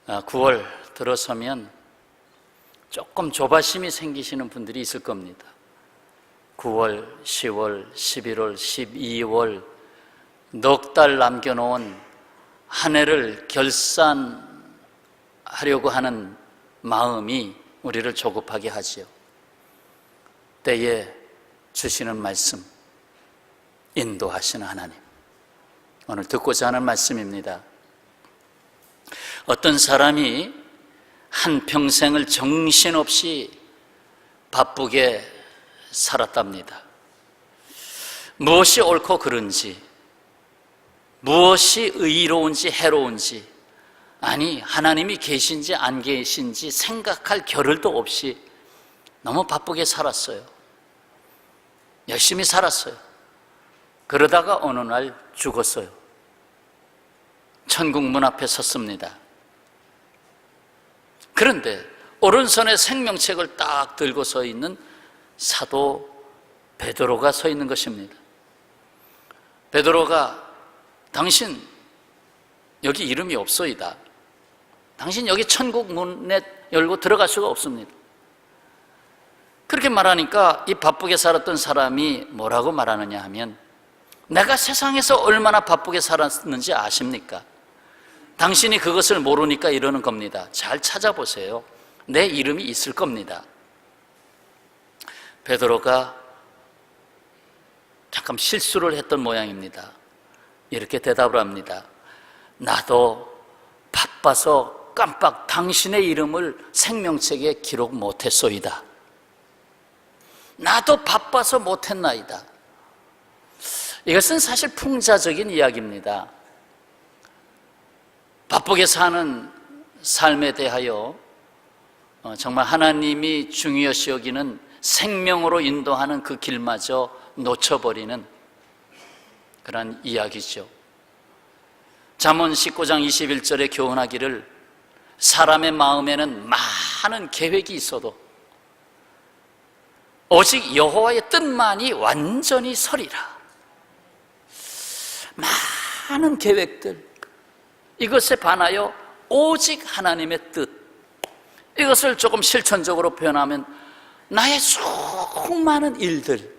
9월 들어서면 조금 조바심이 생기시는 분들이 있을 겁니다. 9월, 10월, 11월, 12월 넉 달 남겨놓은 한 해를 결산하려고 하는 마음이 우리를 조급하게 하지요. 때에 주시는 말씀, 인도하시는 하나님, 오늘 듣고자 하는 말씀입니다. 어떤 사람이 한평생을 정신없이 바쁘게 살았답니다. 무엇이 옳고 그른지, 무엇이 의로운지 해로운지, 아니 하나님이 계신지 안 계신지 생각할 겨를도 없이 너무 바쁘게 살았어요. 열심히 살았어요. 그러다가 어느 날 죽었어요. 천국 문 앞에 섰습니다. 그런데 오른손에 생명책을 딱 들고 서 있는 사도 베드로가 서 있는 것입니다. 베드로가 당신 여기 이름이 없소이다. 당신 여기 천국 문에 열고 들어갈 수가 없습니다. 그렇게 말하니까 이 바쁘게 살았던 사람이 뭐라고 말하느냐 하면, 내가 세상에서 얼마나 바쁘게 살았는지 아십니까? 당신이 그것을 모르니까 이러는 겁니다. 잘 찾아보세요. 내 이름이 있을 겁니다. 베드로가 잠깐 실수를 했던 모양입니다. 이렇게 대답을 합니다. 나도 바빠서 깜빡 당신의 이름을 생명책에 기록 못했소이다. 나도 바빠서 못했나이다. 이것은 사실 풍자적인 이야기입니다. 바쁘게 사는 삶에 대하여 정말 하나님이 중요시 여기는 생명으로 인도하는 그 길마저 놓쳐버리는 그런 이야기죠. 잠언 19장 21절에 교훈하기를, 사람의 마음에는 많은 계획이 있어도 오직 여호와의 뜻만이 완전히 서리라. 많은 계획들, 이것에 반하여 오직 하나님의 뜻, 이것을 조금 실천적으로 표현하면 나의 수많은 일들,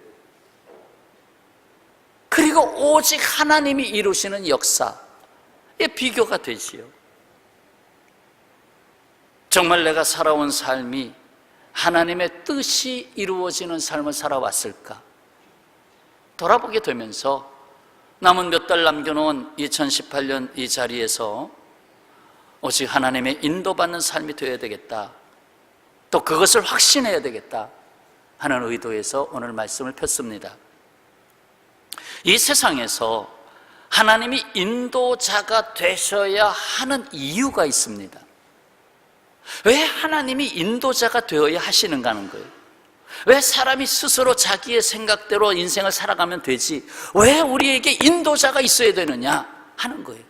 그리고 오직 하나님이 이루시는 역사에 비교가 되지요. 정말 내가 살아온 삶이 하나님의 뜻이 이루어지는 삶을 살아왔을까? 돌아보게 되면서 남은 몇 달 남겨놓은 2018년 이 자리에서 오직 하나님의 인도받는 삶이 되어야 되겠다, 또 그것을 확신해야 되겠다 하는 의도에서 오늘 말씀을 폈습니다. 이 세상에서 하나님이 인도자가 되셔야 하는 이유가 있습니다. 왜 하나님이 인도자가 되어야 하시는가 하는 거예요. 왜 사람이 스스로 자기의 생각대로 인생을 살아가면 되지, 왜 우리에게 인도자가 있어야 되느냐 하는 거예요.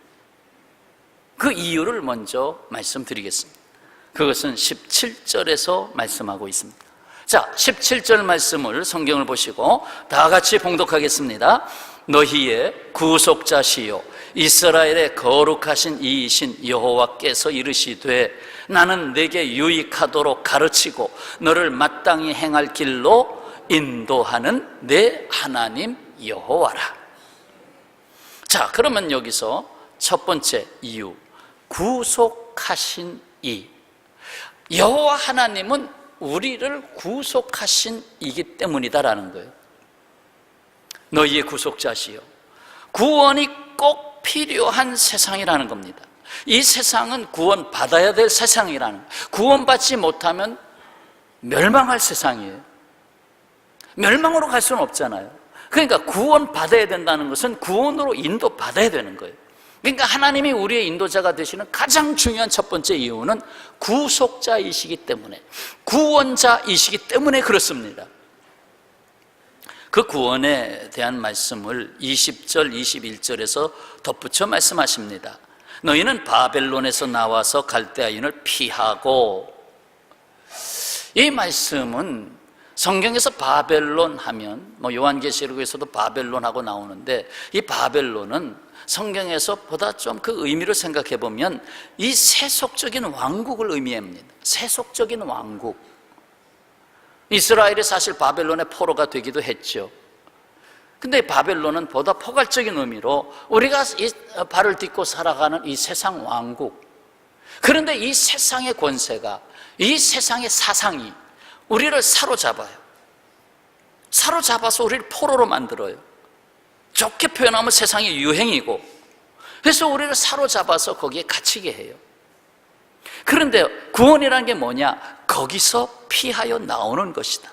그 이유를 먼저 말씀드리겠습니다. 그것은 17절에서 말씀하고 있습니다. 자, 17절 말씀을 성경을 보시고 다 같이 봉독하겠습니다. 너희의 구속자시요 이스라엘의 거룩하신 이이신 여호와께서 이르시되, 나는 내게 유익하도록 가르치고 너를 마땅히 행할 길로 인도하는 내 하나님 여호와라. 자, 그러면 여기서 첫 번째 이유, 구속하신 이, 여호와 하나님은 우리를 구속하신 이기 때문이다라는 거예요. 너희의 구속자시요, 구원이 꼭 필요한 세상이라는 겁니다. 이 세상은 구원 받아야 될 세상이라는, 구원받지 못하면 멸망할 세상이에요. 멸망으로 갈 수는 없잖아요. 그러니까 구원 받아야 된다는 것은 구원으로 인도 받아야 되는 거예요. 그러니까 하나님이 우리의 인도자가 되시는 가장 중요한 첫 번째 이유는 구속자이시기 때문에, 구원자이시기 때문에 그렇습니다. 그 구원에 대한 말씀을 20절, 21절에서 덧붙여 말씀하십니다. 너희는 바벨론에서 나와서 갈대아인을 피하고, 이 말씀은 성경에서 바벨론 하면 요한계시록에서도 바벨론하고 나오는데, 이 바벨론은 성경에서 보다 좀 그 의미를 생각해 보면 이 세속적인 왕국을 의미합니다. 세속적인 왕국. 이스라엘이 사실 바벨론의 포로가 되기도 했죠. 근데 바벨론은 보다 포괄적인 의미로 우리가 이 발을 딛고 살아가는 이 세상 왕국, 그런데 이 세상의 권세가, 이 세상의 사상이 우리를 사로잡아요. 사로잡아서 우리를 포로로 만들어요. 좋게 표현하면 세상의 유행이고, 그래서 우리를 사로잡아서 거기에 갇히게 해요. 그런데 구원이라는 게 뭐냐? 거기서 피하여 나오는 것이다.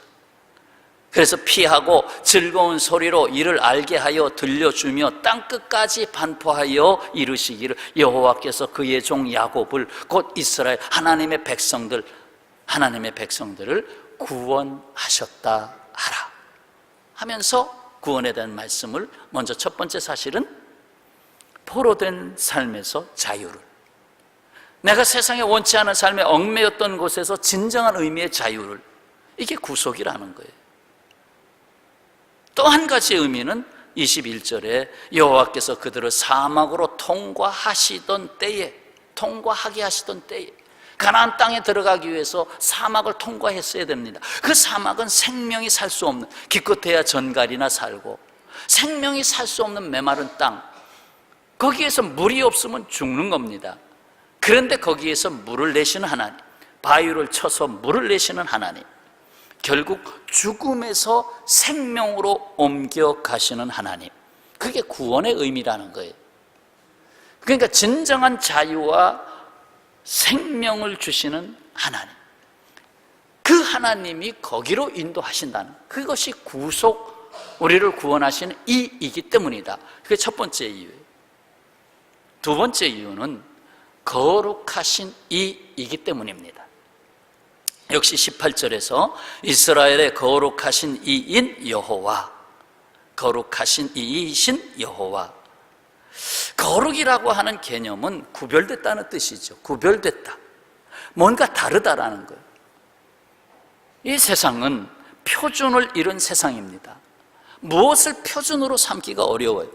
그래서 피하고 즐거운 소리로 이를 알게 하여 들려주며 땅끝까지 반포하여 이르시기를 여호와께서 그의 종 야곱을, 곧 이스라엘 하나님의 백성들을 구원하셨다 하라 하면서 구원에 대한 말씀을, 먼저 첫 번째 사실은 포로된 삶에서 자유를, 내가 세상에 원치 않은 삶에 얽매였던 곳에서 진정한 의미의 자유를, 이게 구속이라는 거예요. 또 한 가지 의미는 21절에 여호와께서 그들을 사막으로 통과하게 하시던 때에, 가나안 땅에 들어가기 위해서 사막을 통과했어야 됩니다. 그 사막은 생명이 살 수 없는, 기껏해야 전갈이나 살고 생명이 살 수 없는 메마른 땅, 거기에서 물이 없으면 죽는 겁니다. 그런데 거기에서 물을 내시는 하나님, 바위를 쳐서 물을 내시는 하나님, 결국 죽음에서 생명으로 옮겨가시는 하나님, 그게 구원의 의미라는 거예요. 그러니까 진정한 자유와 생명을 주시는 하나님, 그 하나님이 거기로 인도하신다는, 그것이 구속, 우리를 구원하시는 이이기 때문이다. 그게 첫 번째 이유예요. 두 번째 이유는 거룩하신 이이기 때문입니다. 역시 18절에서 이스라엘의 거룩하신 이인 여호와, 거룩하신 이이신 여호와. 거룩이라고 하는 개념은 구별됐다는 뜻이죠. 구별됐다, 뭔가 다르다라는 거예요. 이 세상은 표준을 잃은 세상입니다. 무엇을 표준으로 삼기가 어려워요.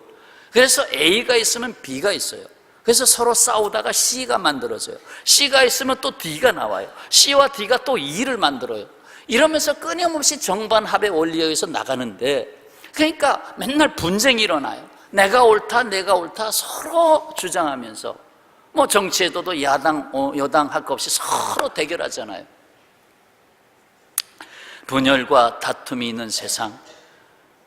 그래서 A가 있으면 B가 있어요. 그래서 서로 싸우다가 C가 만들어져요. C가 있으면 또 D가 나와요. C와 D가 또 E를 만들어요. 이러면서 끊임없이 정반합의 원리에서 나가는데, 그러니까 맨날 분쟁이 일어나요. 내가 옳다 서로 주장하면서, 뭐 정치에도 야당 여당 할 것 없이 서로 대결하잖아요. 분열과 다툼이 있는 세상,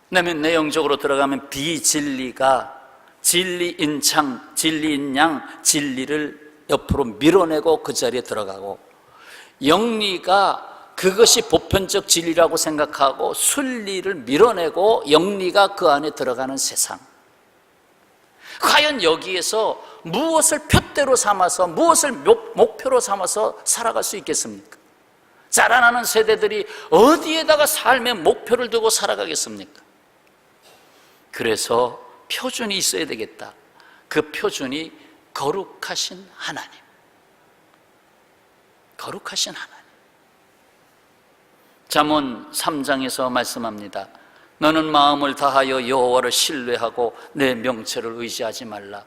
그다음에 내용적으로 들어가면 비진리가 진리인 양 진리를 옆으로 밀어내고 그 자리에 들어가고, 영리가 그것이 보편적 진리라고 생각하고 순리를 밀어내고 영리가 그 안에 들어가는 세상. 과연 여기에서 무엇을 표대로 삼아서, 무엇을 목표로 삼아서 살아갈 수 있겠습니까? 자라나는 세대들이 어디에다가 삶의 목표를 두고 살아가겠습니까? 그래서 표준이 있어야 되겠다. 그 표준이 거룩하신 하나님, 거룩하신 하나님. 잠언 3장에서 말씀합니다. 너는 마음을 다하여 여호와를 신뢰하고 내 명체를 의지하지 말라.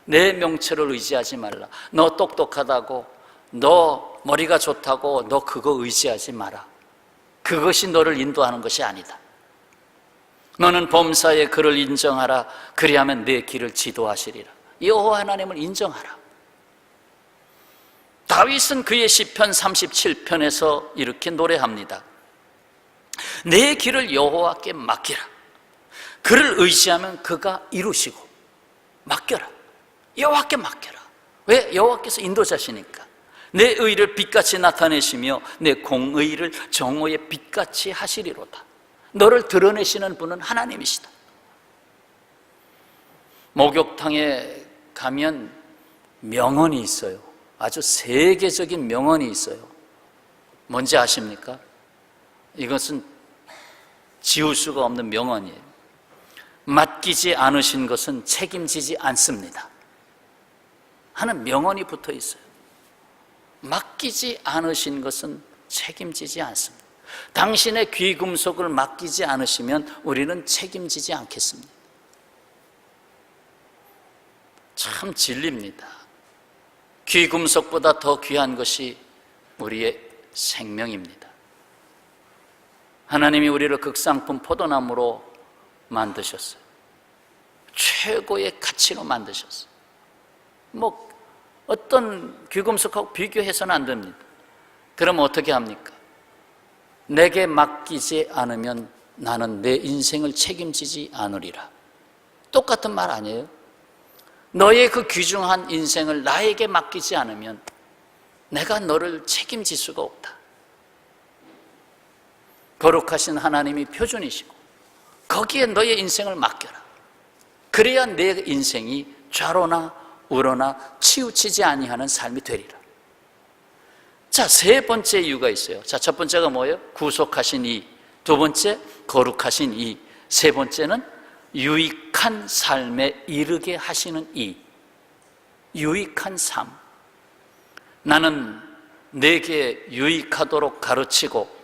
내 명체를 의지하지 말라. 너 똑똑하다고, 너 머리가 좋다고 너 그거 의지하지 마라. 그것이 너를 인도하는 것이 아니다. 너는 범사의 그를 인정하라. 그리하면 내 길을 지도하시리라. 여호와 하나님을 인정하라. 다윗은 그의 시편 37편에서 이렇게 노래합니다. 내 길을 여호와께 맡기라. 그를 의지하면 그가 이루시고. 맡겨라. 여호와께 맡겨라. 왜? 여호와께서 인도자시니까. 내 의를 빛같이 나타내시며 내 공의를 정오의 빛같이 하시리로다. 너를 드러내시는 분은 하나님이시다. 목욕탕에 가면 명언이 있어요. 아주 세계적인 명언이 있어요. 뭔지 아십니까? 이것은 지울 수가 없는 명언이에요. 맡기지 않으신 것은 책임지지 않습니다 하는 명언이 붙어 있어요. 맡기지 않으신 것은 책임지지 않습니다. 당신의 귀금속을 맡기지 않으시면 우리는 책임지지 않겠습니다. 참 진리입니다. 귀금속보다 더 귀한 것이 우리의 생명입니다. 하나님이 우리를 극상품 포도나무로 만드셨어요. 최고의 가치로 만드셨어요. 어떤 귀금속하고 비교해서는 안 됩니다. 그럼 어떻게 합니까? 내게 맡기지 않으면 나는 내 인생을 책임지지 않으리라. 똑같은 말 아니에요? 너의 그 귀중한 인생을 나에게 맡기지 않으면 내가 너를 책임질 수가 없다. 거룩하신 하나님이 표준이시고 거기에 너의 인생을 맡겨라. 그래야 내 인생이 좌로나 우로나 치우치지 아니하는 삶이 되리라. 자, 세 번째 이유가 있어요. 자, 첫 번째가 뭐예요? 구속하신 이. 두 번째, 거룩하신 이. 세 번째는 유익한 삶에 이르게 하시는 이. 유익한 삶. 나는 내게 유익하도록 가르치고,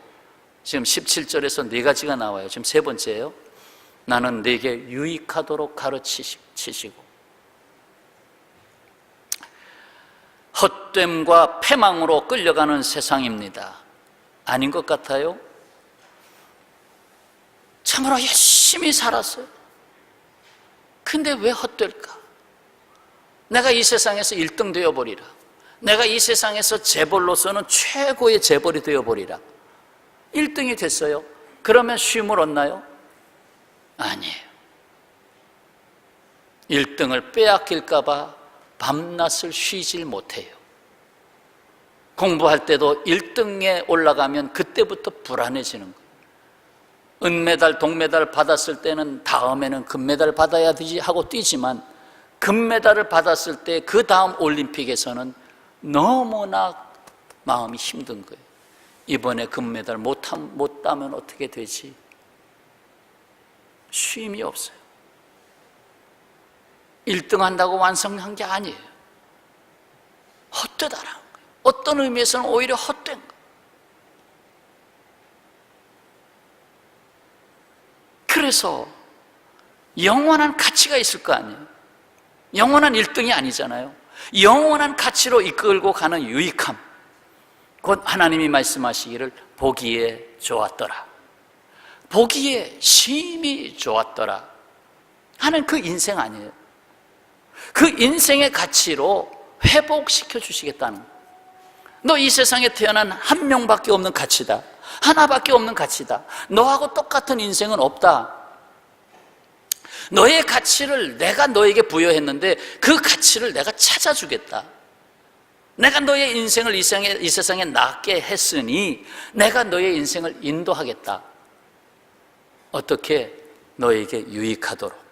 지금 17절에서 네 가지가 나와요. 지금 세 번째예요. 나는 내게 유익하도록 가르치시고, 헛됨과 패망으로 끌려가는 세상입니다. 아닌 것 같아요? 참으로 열심히 살았어요. 근데 왜 헛될까? 내가 이 세상에서 1등 되어버리라. 내가 이 세상에서 재벌로서는 최고의 재벌이 되어버리라. 1등이 됐어요. 그러면 쉼을 얻나요? 아니에요. 1등을 빼앗길까 봐 밤낮을 쉬질 못해요. 공부할 때도 1등에 올라가면 그때부터 불안해지는 거예요. 은메달, 동메달 받았을 때는 다음에는 금메달 받아야 되지 하고 뛰지만 금메달을 받았을 때 그 다음 올림픽에서는 너무나 마음이 힘든 거예요. 이번에 금메달 못 따면 어떻게 되지? 쉼이 없어요. 1등 한다고 완성한 게 아니에요. 헛되다라는 거예요. 어떤 의미에서는 오히려 헛된 거예요. 그래서 영원한 가치가 있을 거 아니에요. 영원한 1등이 아니잖아요. 영원한 가치로 이끌고 가는 유익함, 곧 하나님이 말씀하시기를 보기에 좋았더라, 보기에 심히 좋았더라 하는 그 인생 아니에요. 그 인생의 가치로 회복시켜 주시겠다는 거예요. 너 이 세상에 태어난 한 명밖에 없는 가치다. 하나밖에 없는 가치다. 너하고 똑같은 인생은 없다. 너의 가치를 내가 너에게 부여했는데 그 가치를 내가 찾아주겠다. 내가 너의 인생을 이 세상에 낫게 했으니 내가 너의 인생을 인도하겠다. 어떻게? 너에게 유익하도록,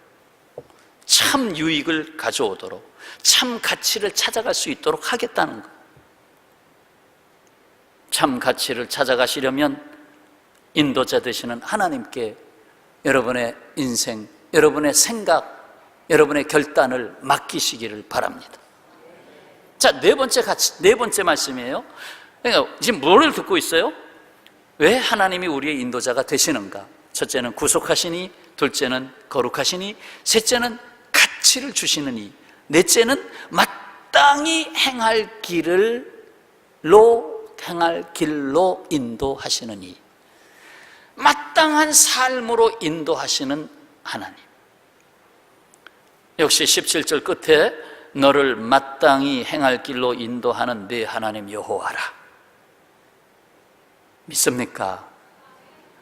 참 유익을 가져오도록, 참 가치를 찾아갈 수 있도록 하겠다는 거예요. 참 가치를 찾아가시려면 인도자 되시는 하나님께 여러분의 인생, 여러분의 생각, 여러분의 결단을 맡기시기를 바랍니다. 자, 네 번째 말씀이에요. 그러니까 지금 뭐를 듣고 있어요? 왜 하나님이 우리의 인도자가 되시는가? 첫째는 구속하시니, 둘째는 거룩하시니, 셋째는 가치를 주시느니, 넷째는 마땅히 행할 길로 인도하시느니. 마땅한 삶으로 인도하시는 하나님. 역시 17절 끝에 너를 마땅히 행할 길로 인도하는 네 하나님 여호와라. 믿습니까?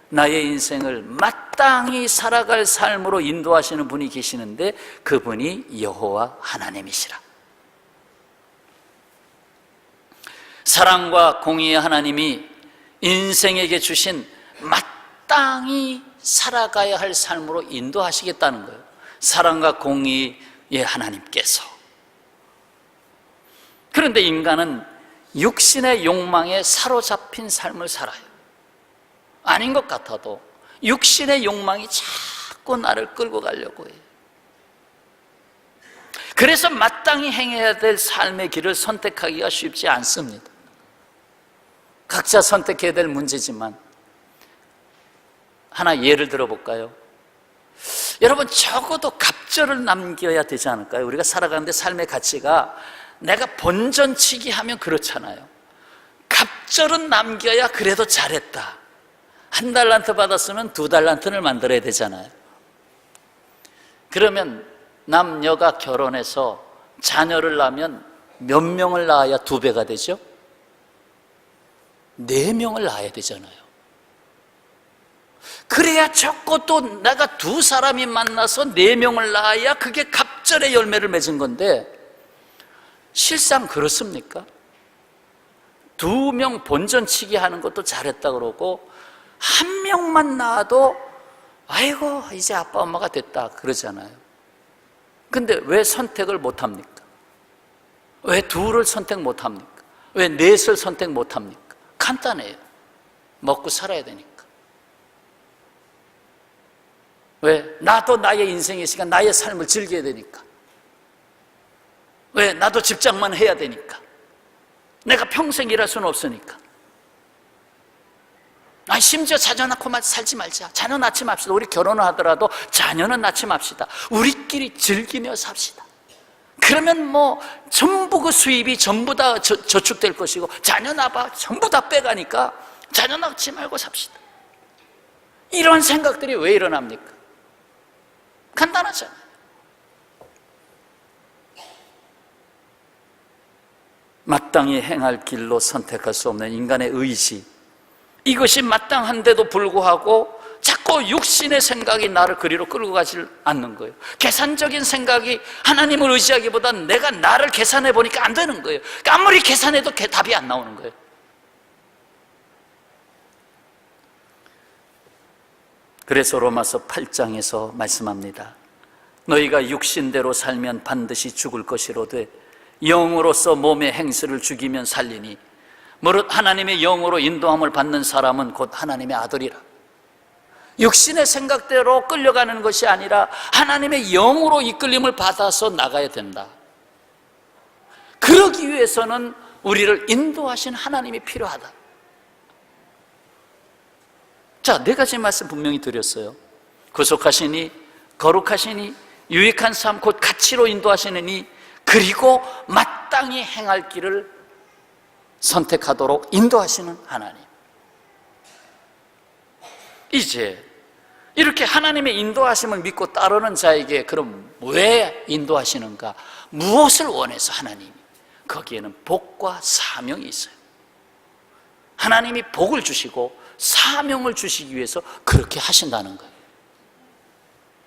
나의 인생을 마땅히 살아갈 삶으로 인도하시는 분이 계시는데 그분이 여호와 하나님이시라. 사랑과 공의의 하나님이 인생에게 주신 마땅히 살아가야 할 삶으로 인도하시겠다는 거예요. 사랑과 공의의 하나님께서. 그런데 인간은 육신의 욕망에 사로잡힌 삶을 살아요. 아닌 것 같아도 육신의 욕망이 자꾸 나를 끌고 가려고 해요. 그래서 마땅히 행해야 될 삶의 길을 선택하기가 쉽지 않습니다. 각자 선택해야 될 문제지만 하나 예를 들어볼까요? 여러분, 적어도 갑절을 남겨야 되지 않을까요? 우리가 살아가는데 삶의 가치가 내가 본전치기 하면 그렇잖아요. 갑절은 남겨야 그래도 잘했다. 1달란트 받았으면 2달란트를 만들어야 되잖아요. 그러면 남녀가 결혼해서 자녀를 낳으면 몇 명을 낳아야 2배가 되죠? 4명을 낳아야 되잖아요. 그래야 적어도 내가 2사람이 만나서 4명을 낳아야 그게 갑절의 열매를 맺은 건데, 실상 그렇습니까? 2명 본전치기 하는 것도 잘했다 그러고 1명만 낳아도 아이고 이제 아빠 엄마가 됐다 그러잖아요. 근데 왜 선택을 못합니까? 왜 2를 선택 못합니까? 왜 4을 선택 못합니까? 간단해요. 먹고 살아야 되니까. 왜? 나도 나의 인생의 시간, 나의 삶을 즐겨야 되니까. 왜? 나도 직장만 해야 되니까. 내가 평생 일할 수는 없으니까. 심지어 자녀 낳고만 살지 말자. 자녀 낳지 맙시다. 우리 결혼을 하더라도 자녀는 낳지 맙시다. 우리끼리 즐기며 삽시다. 그러면 뭐 전부 그 수입이 전부 다 저축될 것이고, 자녀 낳아 전부 다 빼가니까 자녀 낳지 말고 삽시다. 이런 생각들이 왜 일어납니까? 간단하잖아요. 마땅히 행할 길로 선택할 수 없는 인간의 의지, 이것이 마땅한데도 불구하고 자꾸 육신의 생각이 나를 그리로 끌고 가질 않는 거예요. 계산적인 생각이 하나님을 의지하기보다 내가 나를 계산해 보니까 안 되는 거예요. 그러니까 아무리 계산해도 답이 안 나오는 거예요. 그래서 로마서 8장에서 말씀합니다. 너희가 육신대로 살면 반드시 죽을 것이로되 영으로서 몸의 행실을 죽이면 살리니 무릇 하나님의 영으로 인도함을 받는 사람은 곧 하나님의 아들이라. 육신의 생각대로 끌려가는 것이 아니라 하나님의 영으로 이끌림을 받아서 나가야 된다. 그러기 위해서는 우리를 인도하신 하나님이 필요하다. 자, 4가지 말씀 분명히 드렸어요. 구속하시니, 거룩하시니, 유익한 삶 곧 가치로 인도하시느니, 그리고 마땅히 행할 길을 선택하도록 인도하시는 하나님. 이제 이렇게 하나님의 인도하심을 믿고 따르는 자에게 그럼 왜 인도하시는가? 무엇을 원해서 하나님이? 거기에는 복과 사명이 있어요. 하나님이 복을 주시고 사명을 주시기 위해서 그렇게 하신다는 거예요.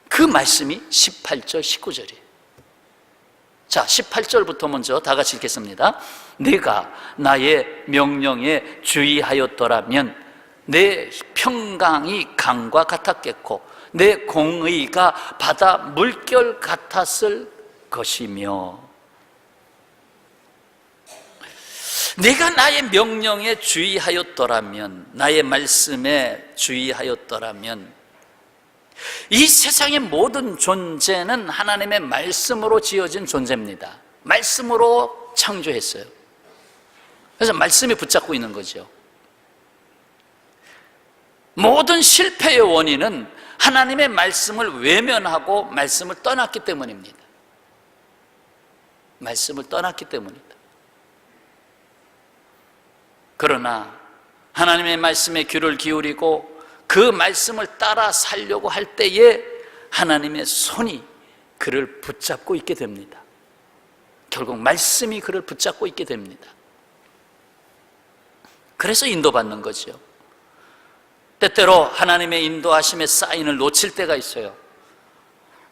그 말씀이 18절, 19절이에요. 자, 18절부터 먼저 다 같이 읽겠습니다. 네가 나의 명령에 주의하였더라면 내 평강이 강과 같았겠고 내 공의가 바다 물결 같았을 것이며, 네가 나의 명령에 주의하였더라면, 나의 말씀에 주의하였더라면, 이 세상의 모든 존재는 하나님의 말씀으로 지어진 존재입니다. 말씀으로 창조했어요. 그래서 말씀이 붙잡고 있는 거죠. 모든 실패의 원인은 하나님의 말씀을 외면하고 말씀을 떠났기 때문입니다. 말씀을 떠났기 때문이다. 그러나 하나님의 말씀에 귀를 기울이고 그 말씀을 따라 살려고 할 때에 하나님의 손이 그를 붙잡고 있게 됩니다. 결국 말씀이 그를 붙잡고 있게 됩니다. 그래서 인도받는 거죠. 때때로 하나님의 인도하심의 사인을 놓칠 때가 있어요.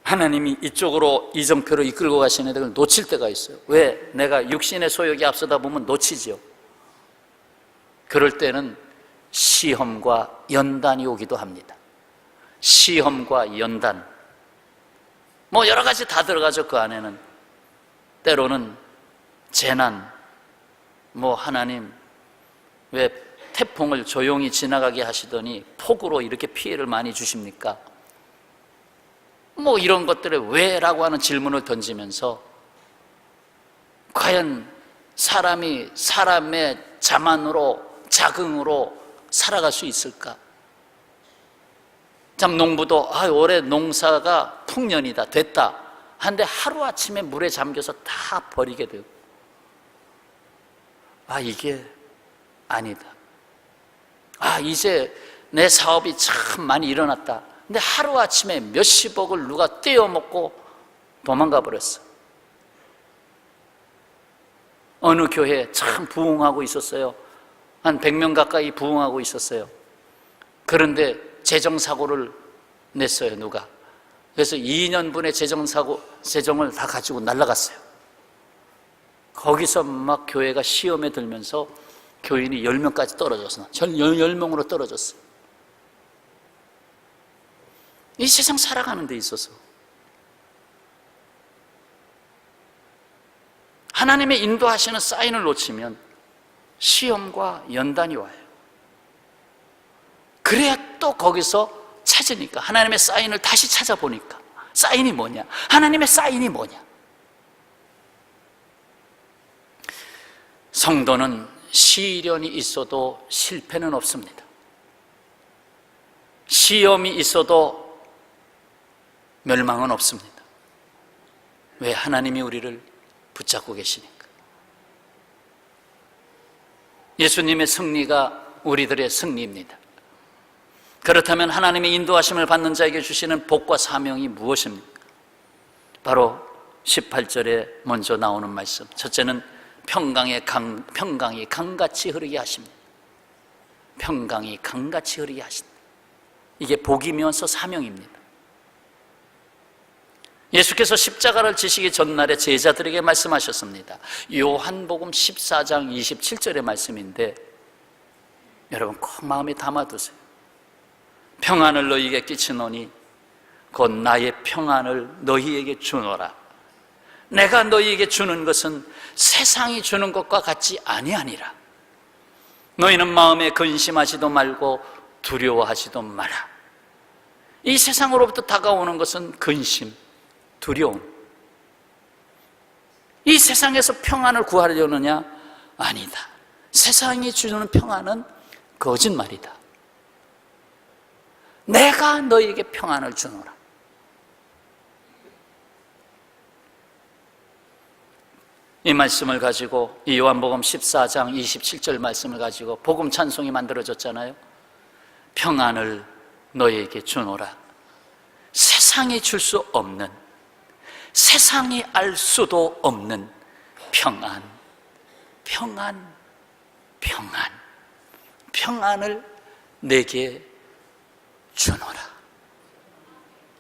하나님이 이쪽으로 이정표로 이끌고 가시는 데를 놓칠 때가 있어요. 왜? 내가 육신의 소욕이 앞서다 보면 놓치죠. 그럴 때는 시험과 연단이 오기도 합니다. 시험과 연단, 뭐 여러 가지 다 들어가죠. 그 안에는 때로는 재난, 뭐 하나님 왜 태풍을 조용히 지나가게 하시더니 폭우로 이렇게 피해를 많이 주십니까? 뭐 이런 것들을 왜? 라고 하는 질문을 던지면서 과연 사람이 사람의 자만으로, 자긍으로 살아갈 수 있을까? 참 농부도 올해 농사가 풍년이다, 됐다 한데 하루아침에 물에 잠겨서 다 버리게 되고, 이게 아니다, 이제 내 사업이 참 많이 일어났다, 근데 하루아침에 몇십억을 누가 떼어먹고 도망가 버렸어. 어느 교회 참 부흥하고 있었어요. 한 100명 가까이 부흥하고 있었어요. 그런데 재정사고를 냈어요, 누가. 그래서 2년분의 재정을 다 가지고 날아갔어요. 거기서 막 교회가 시험에 들면서 교인이 10명까지 떨어졌어. 10명으로 떨어졌어요. 이 세상 살아가는 데 있어서 하나님의 인도하시는 사인을 놓치면 시험과 연단이 와요. 그래야 또 거기서 찾으니까, 하나님의 사인을 다시 찾아보니까, 사인이 뭐냐? 하나님의 사인이 뭐냐? 성도는 시련이 있어도 실패는 없습니다. 시험이 있어도 멸망은 없습니다. 왜? 하나님이 우리를 붙잡고 계시니까. 예수님의 승리가 우리들의 승리입니다. 그렇다면 하나님의 인도하심을 받는 자에게 주시는 복과 사명이 무엇입니까? 바로 18절에 먼저 나오는 말씀, 첫째는 평강이 강같이 흐르게 하십니다. 평강이 강같이 흐르게 하신다. 이게 복이면서 사명입니다. 예수께서 십자가를 지시기 전날에 제자들에게 말씀하셨습니다. 요한복음 14장 27절의 말씀인데 여러분 꼭 마음에 담아두세요. 평안을 너희에게 끼치노니 곧 나의 평안을 너희에게 주노라. 내가 너희에게 주는 것은 세상이 주는 것과 같지 아니하니라. 너희는 마음에 근심하지도 말고 두려워하지도 마라. 이 세상으로부터 다가오는 것은 근심, 두려움. 이 세상에서 평안을 구하려느냐? 아니다. 세상이 주는 평안은 거짓말이다. 내가 너희에게 평안을 주노라. 이 말씀을 가지고, 이 요한복음 14장 27절 말씀을 가지고 복음 찬송이 만들어졌잖아요. 평안을 너희에게 주노라. 세상이 줄 수 없는, 세상이 알 수도 없는 평안, 평안, 평안, 평안을 내게 주노라.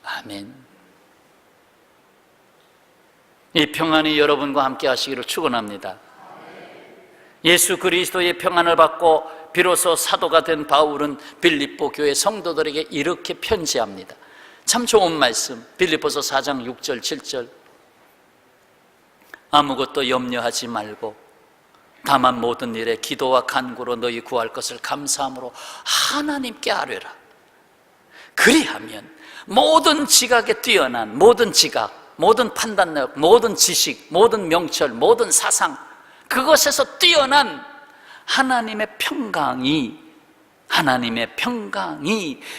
아멘. 이 평안이 여러분과 함께 하시기를 축원합니다. 예수 그리스도의 평안을 받고 비로소 사도가 된 바울은 빌립보 교회 성도들에게 이렇게 편지합니다. 참 좋은 말씀, 빌립보서 4장 6절 7절. 아무것도 염려하지 말고 다만 모든 일에 기도와 간구로 너희 구할 것을 감사함으로 하나님께 아뢰라. 그리하면 모든 지각에 뛰어난, 모든 지각, 모든 판단력, 모든 지식, 모든 명철, 모든 사상, 그것에서 뛰어난 하나님의 평강이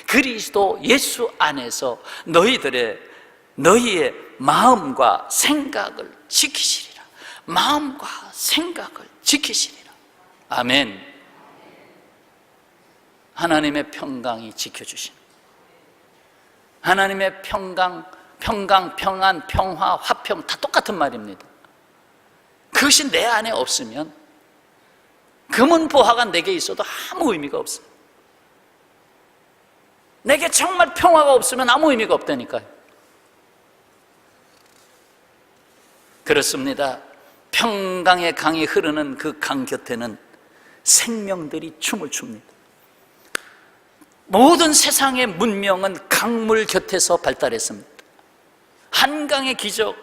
그리스도 예수 안에서 너희의 마음과 생각을 지키시리라. 마음과 생각을 지키시리라. 아멘. 하나님의 평강이 지켜주시는, 하나님의 평강, 평안, 평화, 화평 다 똑같은 말입니다. 그것이 내 안에 없으면 금은보화가 내게 있어도 아무 의미가 없어요. 내게 정말 평화가 없으면 아무 의미가 없다니까요. 그렇습니다. 평강의 강이 흐르는 그 강 곁에는 생명들이 춤을 춥니다. 모든 세상의 문명은 강물 곁에서 발달했습니다. 한강의 기적,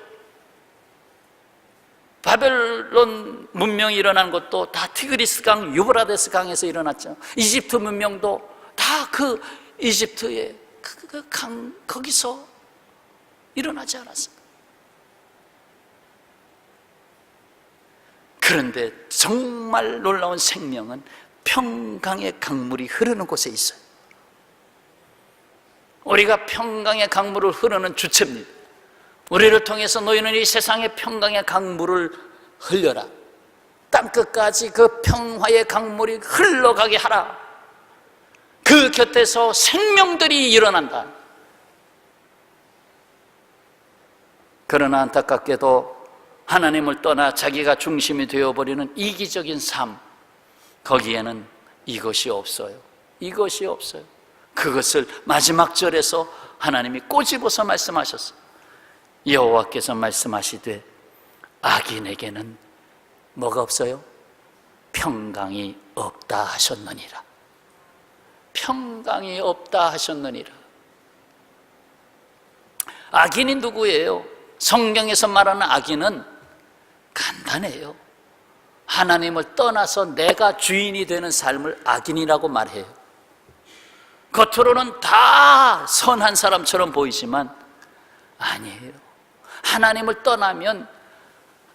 바벨론 문명이 일어난 것도 다 티그리스 강, 유브라데스 강에서 일어났죠. 이집트 문명도 다 그 이집트의 그 강, 거기서 일어나지 않았습니다. 그런데 정말 놀라운 생명은 평강의 강물이 흐르는 곳에 있어요. 우리가 평강의 강물을 흐르는 주체입니다. 우리를 통해서 너희는 이 세상의 평강의 강물을 흘려라. 땅끝까지 그 평화의 강물이 흘러가게 하라. 그 곁에서 생명들이 일어난다. 그러나 안타깝게도 하나님을 떠나 자기가 중심이 되어버리는 이기적인 삶, 거기에는 이것이 없어요. 이것이 없어요. 그것을 마지막 절에서 하나님이 꼬집어서 말씀하셨어요. 여호와께서 말씀하시되 악인에게는 뭐가 없어요? 평강이 없다 하셨느니라. 평강이 없다 하셨느니라. 악인이 누구예요? 성경에서 말하는 악인은 간단해요. 하나님을 떠나서 내가 주인이 되는 삶을 악인이라고 말해요. 겉으로는 다 선한 사람처럼 보이지만 아니에요. 하나님을 떠나면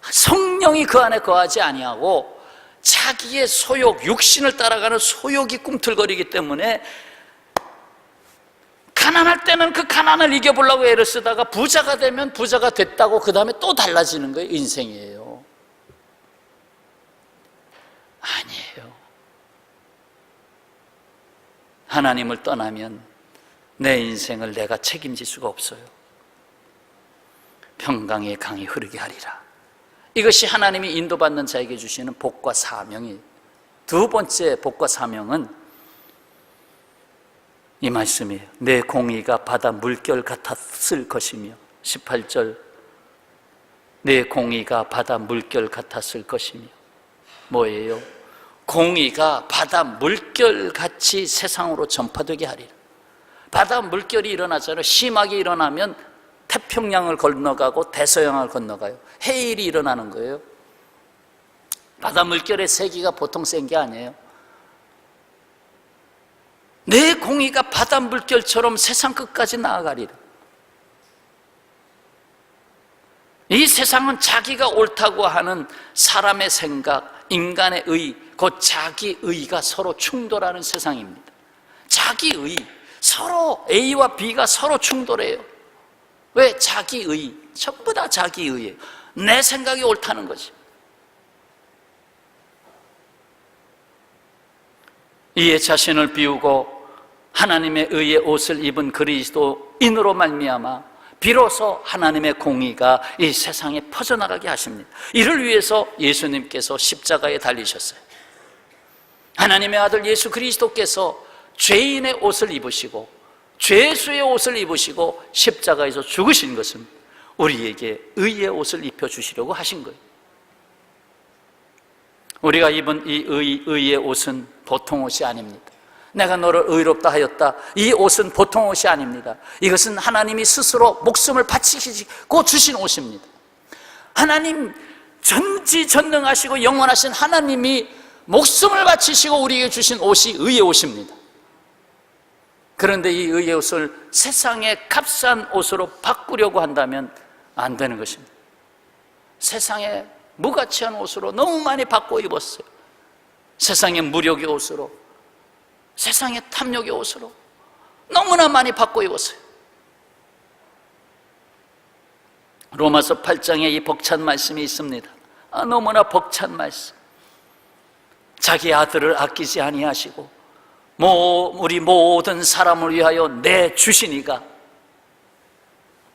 성령이 그 안에 거하지 아니하고 자기의 소욕, 육신을 따라가는 소욕이 꿈틀거리기 때문에 가난할 때는 그 가난을 이겨보려고 애를 쓰다가 부자가 되면 부자가 됐다고 그 다음에 또 달라지는 거예요. 인생이에요. 아니에요. 하나님을 떠나면 내 인생을 내가 책임질 수가 없어요. 평강의 강이 흐르게 하리라. 이것이 하나님이 인도받는 자에게 주시는 복과 사명이에요. 두 번째 복과 사명은 이 말씀이에요. 내 공의가 바다 물결 같았을 것이며 18절 내 공의가 바다 물결 같았을 것이며 뭐예요? 공의가 바다 물결같이 세상으로 전파되게 하리라. 바다 물결이 일어나잖아요. 심하게 일어나면 태평양을 건너가고 대서양을 건너가요. 해일이 일어나는 거예요. 바다 물결의 세기가 보통 센 게 아니에요. 내 공의가 바다 물결처럼 세상 끝까지 나아가리라. 이 세상은 자기가 옳다고 하는 사람의 생각, 인간의 의, 곧 자기의가 서로 충돌하는 세상입니다. 자기의, 서로 A와 B가 서로 충돌해요. 왜? 자기의, 전부 다 자기의예요. 내 생각이 옳다는 거지. 이에 자신을 비우고 하나님의 의의 옷을 입은 그리스도인으로 말미암아 비로소 하나님의 공의가 이 세상에 퍼져나가게 하십니다. 이를 위해서 예수님께서 십자가에 달리셨어요. 하나님의 아들 예수 그리스도께서 죄인의 옷을 입으시고 죄수의 옷을 입으시고 십자가에서 죽으신 것은 우리에게 의의 옷을 입혀주시려고 하신 거예요. 우리가 입은 이 의의 옷은 보통 옷이 아닙니다. 내가 너를 의롭다 하였다, 이 옷은 보통 옷이 아닙니다. 이것은 하나님이 스스로 목숨을 바치시고 주신 옷입니다. 하나님 전지전능하시고 영원하신 하나님이 목숨을 바치시고 우리에게 주신 옷이 의의 옷입니다. 그런데 이 의의 옷을 세상의 값싼 옷으로 바꾸려고 한다면 안 되는 것입니다. 세상의 무가치한 옷으로 너무 많이 바꿔 입었어요. 세상의 무력의 옷으로, 세상의 탐욕의 옷으로 너무나 많이 바꿔 입었어요. 로마서 8장에 이 벅찬 말씀이 있습니다. 너무나 벅찬 말씀. 자기 아들을 아끼지 아니하시고 우리 모든 사람을 위하여 내주시니가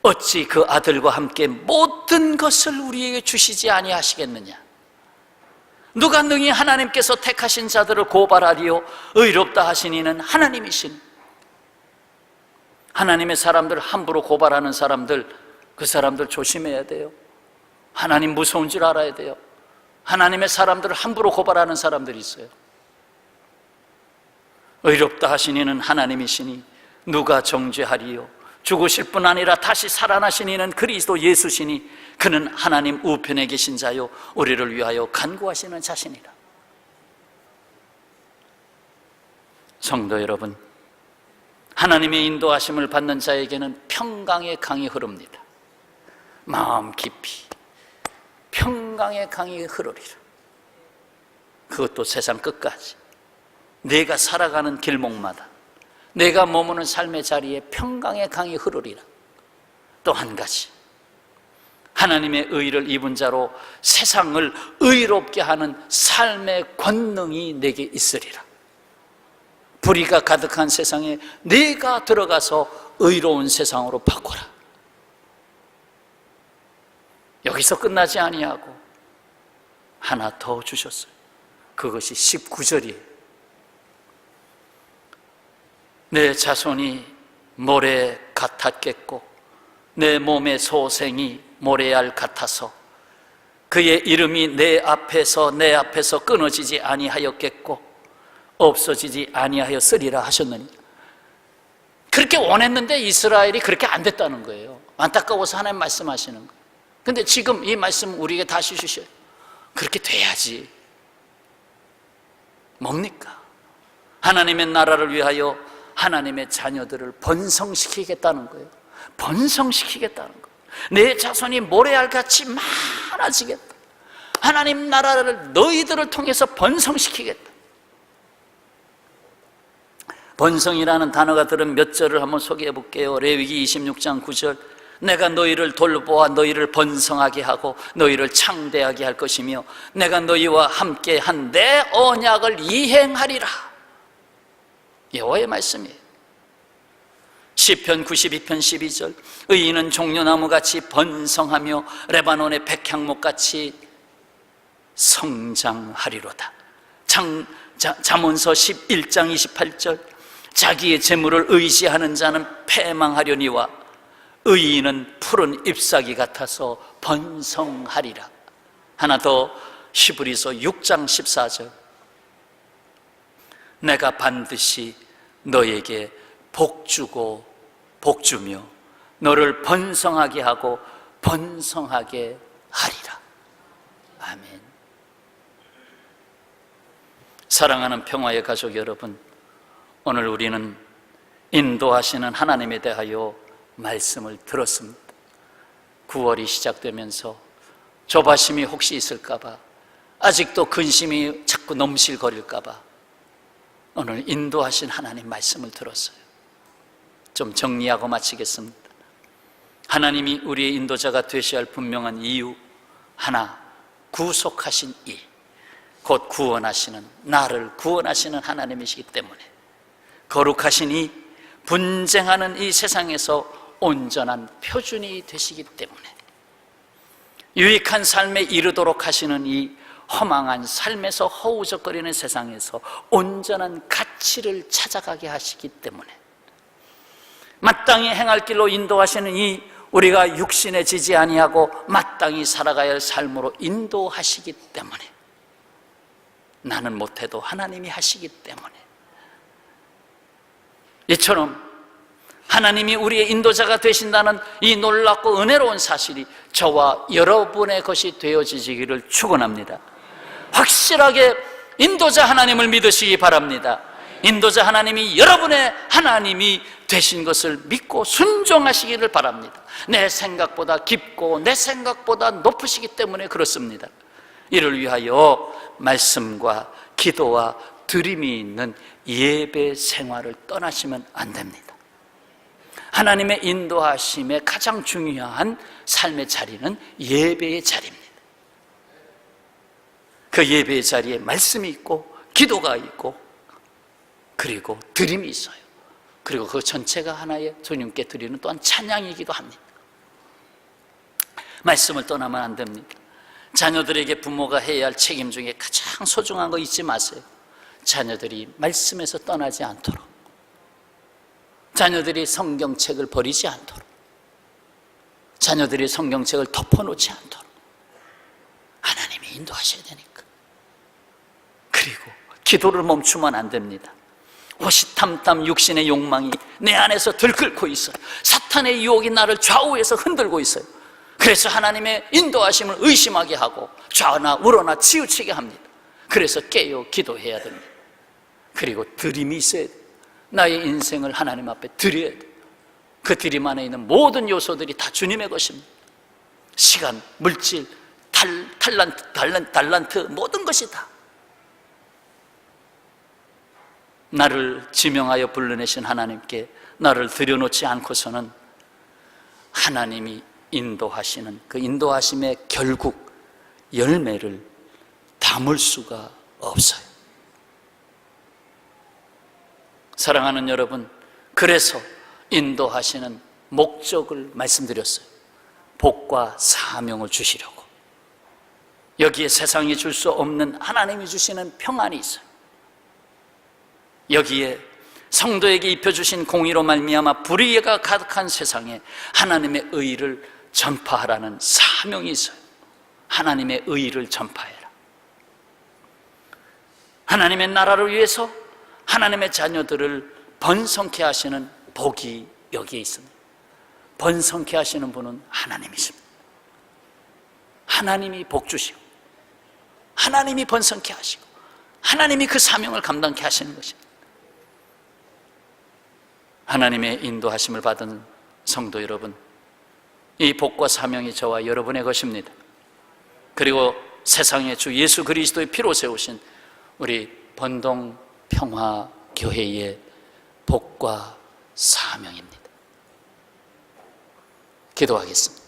어찌 그 아들과 함께 모든 것을 우리에게 주시지 아니하시겠느냐. 누가 능히 하나님께서 택하신 자들을 고발하리요 의롭다 하시니는 하나님이신. 하나님의 사람들 함부로 고발하는 사람들, 그 사람들 조심해야 돼요. 하나님 무서운 줄 알아야 돼요. 하나님의 사람들을 함부로 고발하는 사람들이 있어요. 의롭다 하시니는 하나님이시니 누가 정죄하리요. 죽으실 뿐 아니라 다시 살아나시니는 그리스도 예수시니 그는 하나님 우편에 계신 자요 우리를 위하여 간구하시는 자시니라. 성도 여러분, 하나님의 인도하심을 받는 자에게는 평강의 강이 흐릅니다. 마음 깊이 평강의 강이 흐르리라. 그것도 세상 끝까지. 내가 살아가는 길목마다, 내가 머무는 삶의 자리에 평강의 강이 흐르리라. 또 한 가지, 하나님의 의를 입은 자로 세상을 의롭게 하는 삶의 권능이 내게 있으리라. 불의가 가득한 세상에 내가 들어가서 의로운 세상으로 바꿔라. 여기서 끝나지 아니하고 하나 더 주셨어요. 그것이 19절이에요. 내 자손이 모래 같았겠고 내 몸의 소생이 모래알 같아서 그의 이름이 내 앞에서 끊어지지 아니하였겠고 없어지지 아니하였으리라 하셨느니, 그렇게 원했는데 이스라엘이 그렇게 안 됐다는 거예요. 안타까워서 하나님 말씀하시는 거예요. 근데 지금 이 말씀 우리에게 다시 주셔요. 그렇게 돼야지. 뭡니까? 하나님의 나라를 위하여 하나님의 자녀들을 번성시키겠다는 거예요. 번성시키겠다는 거예요. 내 자손이 모래알같이 많아지겠다. 하나님 나라를 너희들을 통해서 번성시키겠다. 번성이라는 단어가 들은 몇 절을 한번 소개해 볼게요. 레위기 26장 9절, 내가 너희를 돌보아 너희를 번성하게 하고 너희를 창대하게 할 것이며 내가 너희와 함께 한 내 언약을 이행하리라. 여호와의 말씀이에요. 시편 92편 12절, 의인은 종려나무같이 번성하며 레바논의 백향목같이 성장하리로다. 잠언서 11장 28절, 자기의 재물을 의지하는 자는 패망하려니와 의인은 푸른 잎사귀 같아서 번성하리라. 하나 더, 히브리서 6장 14절, 내가 반드시 너에게 복주고 복주며 너를 번성하게 하고 번성하게 하리라. 아멘. 사랑하는 평화의 가족 여러분, 오늘 우리는 인도하시는 하나님에 대하여 말씀을 들었습니다. 9월이 시작되면서 조바심이 혹시 있을까봐, 아직도 근심이 자꾸 넘실거릴까봐 오늘 인도하신 하나님 말씀을 들었어요. 좀 정리하고 마치겠습니다. 하나님이 우리의 인도자가 되셔야 할 분명한 이유 하나, 구속하신 일, 곧 구원하시는, 나를 구원하시는 하나님이시기 때문에, 거룩하신 이, 분쟁하는 이 세상에서 온전한 표준이 되시기 때문에, 유익한 삶에 이르도록 하시는 이 허망한 삶에서 허우적거리는 세상에서 온전한 가치를 찾아가게 하시기 때문에, 마땅히 행할 길로 인도하시는 이 우리가 육신에 지지 아니하고 마땅히 살아가야 할 삶으로 인도하시기 때문에, 나는 못해도 하나님이 하시기 때문에, 이처럼 하나님이 우리의 인도자가 되신다는 이 놀랍고 은혜로운 사실이 저와 여러분의 것이 되어지기를 축원합니다. 확실하게 인도자 하나님을 믿으시기 바랍니다. 인도자 하나님이 여러분의 하나님이 되신 것을 믿고 순종하시기를 바랍니다. 내 생각보다 깊고 내 생각보다 높으시기 때문에 그렇습니다. 이를 위하여 말씀과 기도와 드림이 있는 예배 생활을 떠나시면 안 됩니다. 하나님의 인도하심의 가장 중요한 삶의 자리는 예배의 자리입니다. 그 예배의 자리에 말씀이 있고 기도가 있고 그리고 드림이 있어요. 그리고 그 전체가 하나의 주님께 드리는 또한 찬양이기도 합니다. 말씀을 떠나면 안 됩니다. 자녀들에게 부모가 해야 할 책임 중에 가장 소중한 거 잊지 마세요. 자녀들이 말씀에서 떠나지 않도록, 자녀들이 성경책을 버리지 않도록, 자녀들이 성경책을 덮어놓지 않도록 하나님이 인도하셔야 되니까. 그리고 기도를 멈추면 안 됩니다. 호시탐탐 육신의 욕망이 내 안에서 들끓고 있어요. 사탄의 유혹이 나를 좌우에서 흔들고 있어요. 그래서 하나님의 인도하심을 의심하게 하고 좌나 우로나 치우치게 합니다. 그래서 깨어 기도해야 됩니다. 그리고 드림이 있어야 돼요. 나의 인생을 하나님 앞에 드려야 돼요. 그 드림 안에 있는 모든 요소들이 다 주님의 것입니다. 시간, 물질, 달란트 모든 것이 다 나를 지명하여 불러내신 하나님께 나를 들여놓지 않고서는 하나님이 인도하시는 그 인도하심의 결국 열매를 담을 수가 없어요. 사랑하는 여러분, 그래서 인도하시는 목적을 말씀드렸어요. 복과 사명을 주시려고. 여기에 세상이 줄 수 없는 하나님이 주시는 평안이 있어요. 여기에 성도에게 입혀주신 공의로 말미암아 불의가 가득한 세상에 하나님의 의를 전파하라는 사명이 있어요. 하나님의 의를 전파해라. 하나님의 나라를 위해서 하나님의 자녀들을 번성케 하시는 복이 여기에 있습니다. 번성케 하시는 분은 하나님이십니다. 하나님이 복 주시고 하나님이 번성케 하시고 하나님이 그 사명을 감당케 하시는 것입니다. 하나님의 인도하심을 받은 성도 여러분, 이 복과 사명이 저와 여러분의 것입니다. 그리고 세상의 주 예수 그리스도의 피로 세우신 우리 번동평화교회의 복과 사명입니다. 기도하겠습니다.